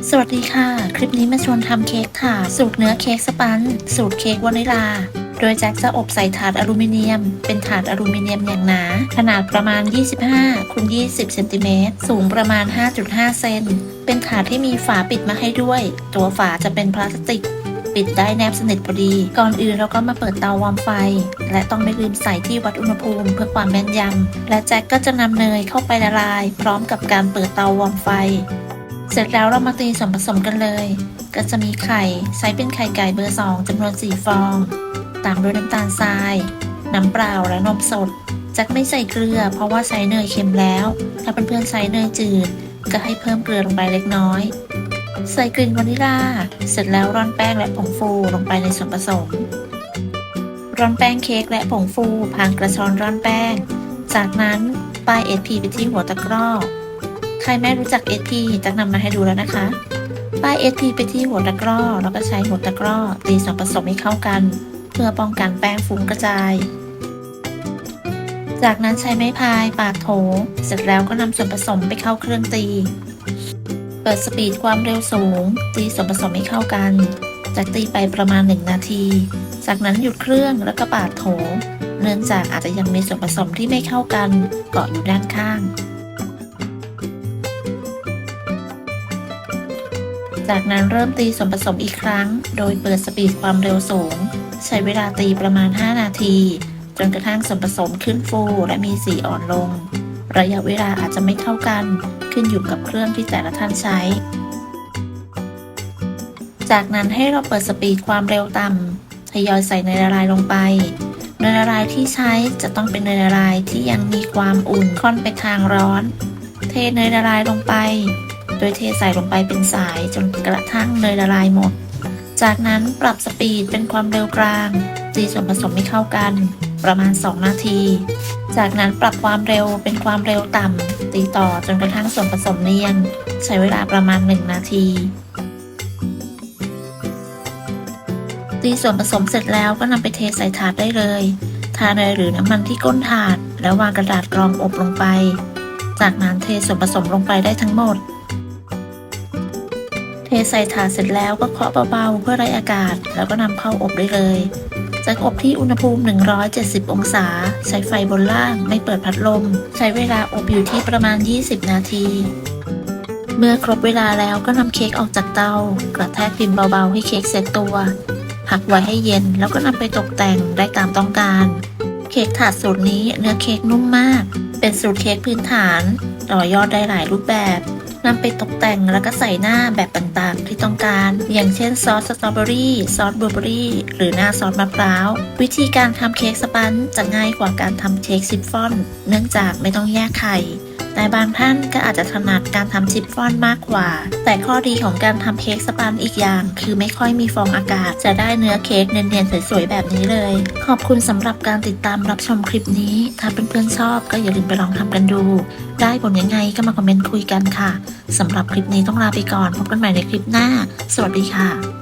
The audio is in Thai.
สวัสดีค่ะ คลิปนี้มาชวนทำเค้กค่ะ สูตรเนื้อเค้กสปันจ์สูตรเค้กวานิลา โดยแจ็คจะอบใส่ถาดอลูมิเนียม เป็นถาดอลูมิเนียมอย่างหนา ขนาดประมาณ 25 x 20 เซนติเมตร สูงประมาณ 5.5 เซน เป็นถาดที่มีฝาปิดมาให้ด้วย ตัวฝาจะเป็นพลาสติก ปิดได้แนบสนิทพอดี ก่อนอื่นเราก็มาเปิดเตาวอร์มไฟ และต้องไม่ลืมใส่ที่วัดอุณหภูมิเพื่อความแม่นยำ และแจ็คก็จะนำเนยเข้าไปละลาย พร้อมกับการเปิดเตาวอร์มไฟ เสร็จแล้วเรามาตีส่วนผสมกันเลย ก็จะมีไข่ใช้เป็นไข่ไก่เบอร์ 2 จำนวน 4 ฟอง ตามด้วยน้ำตาลทราย น้ำเปล่าและนมสดแจ็คไม่ใส่เกลือเพราะว่าใช้เนยเค็มแล้ว ถ้าเพื่อนๆใช้เนยจืดก็ให้เพิ่มเกลือลงไปเล็กน้อย ใส่กลิ่นวานิลา เสร็จแล้วร่อนแป้งและผงฟูลงไปในส่วนผสม ร่อนแป้งเค้กและผงฟูผ่านกระชอนร่อนแป้ง จากนั้นป้ายSPไปที่หัวตะกร้อ ใครไม่รู้จัก SP จะนำมาให้ดูแล้วนะคะ ป้าย SP ไปที่หัวตะกร้อแล้วก็ใช้หัวตะกร้อตีส่วนผสมให้เข้ากัน เพื่อป้องกันแป้งฟุ้งกระจาย จากนั้นใช้ไม้พายปาดโถ เสร็จแล้วก็นำส่วนผสมไปเข้าเครื่องตี เปิดสปีดความเร็วสูง ตีส่วนผสมให้เข้ากันจากตีไปประมาณ 1 นาที จากนั้นหยุดเครื่องแล้วก็ปาดโถ เนื่องจากอาจจะยังมีส่วนผสมที่ไม่เข้ากันเกาะอยู่ด้านข้าง จากนั้นเริ่มตีส่วนผสมอีกครั้ง โดยเปิดสปีดความเร็วสูง ใช้เวลาตีประมาณ 5 นาที จนกระทั่งส่วนผสมขึ้นฟูและมีสีอ่อนลง ระยะเวลาอาจจะไม่เท่ากัน ขึ้นอยู่กับเครื่องที่แต่ละท่านใช้ จากนั้นให้เราเปิดสปีดความเร็วต่ำ ทยอยใส่เนยละลายลงไป เนยละลายที่ใช้จะต้องเป็นเนยละลายที่ยังมีความอุ่นค่อนไปทางร้อน เทเนยละลายลงไป โดยเทใส่ลงไปเป็นสายจนกระทั่งเนยละลายหมด จากนั้นปรับสปีดเป็นความเร็วกลาง ตีส่วนผสมให้เข้ากันประมาณ 2 นาที จากนั้นปรับความเร็วเป็นความเร็วต่ำ ตีต่อจนกระทั่งส่วนผสมเนียน ใช้เวลาประมาณ 1 นาที ตีส่วนผสมเสร็จแล้วก็นำไปเทใส่ถาดได้เลย ทาเนยหรือน้ำมันที่ก้นถาดแล้ววางกระดาษกรองอบลงไป จากนั้นเทส่วนผสมลงไปได้ทั้งหมด เทใส่ถาดเสร็จแล้วก็เคาะเบาๆเพื่อไล่อากาศแล้วก็นำเข้าอบได้เลยจากอบที่อุณหภูมิ 170 องศาใช้ไฟบนล่างไม่เปิดพัดลม ใช้เวลาอบอยู่ที่ประมาณ 20 นาที เมื่อครบเวลาแล้วก็นำเค้กออกจากเตากระแทกพิมพ์เบาๆให้เค้กเซตตัวพักไว้ให้เย็นแล้วก็นำไปตกแต่งได้ตามต้องการเค้กถาดสูตรนี้เนื้อเค้กนุ่มมากเป็นสูตรเค้กพื้นฐานต่อยอดได้หลายรูปแบบนำไปตกแต่งแล้วก็ใส่หน้าแบบต่างๆที่ต้องการอย่างเช่นซอสสตรอเบอรี่ซอสบลูเบอรี่หรือหน้าซอสมะพร้าววิธีการทำเค้กสปันจ์จะง่ายกว่าการทำเค้กชิฟฟ่อนเนื่องจากไม่ต้องแยกไข่แต่บางท่านก็อาจจะถนัดการทำชิฟฟ่อนมากกว่าแต่ข้อดีของการทำเค้กสปันจ์อีกอย่างคือไม่ค่อยมีฟองอากาศจะได้เนื้อเค้กเนียนๆสวยๆแบบนี้เลยขอบคุณสำหรับการติดตามรับชมคลิปนี้ถ้าเพื่อนๆชอบก็อย่าลืมไปลองทำกันดูได้ผลยังไงก็มาคอมเมนต์คุยกันค่ะสำหรับคลิปนี้ต้องลาไปก่อนพบกันใหม่ในคลิปหน้าสวัสดีค่ะ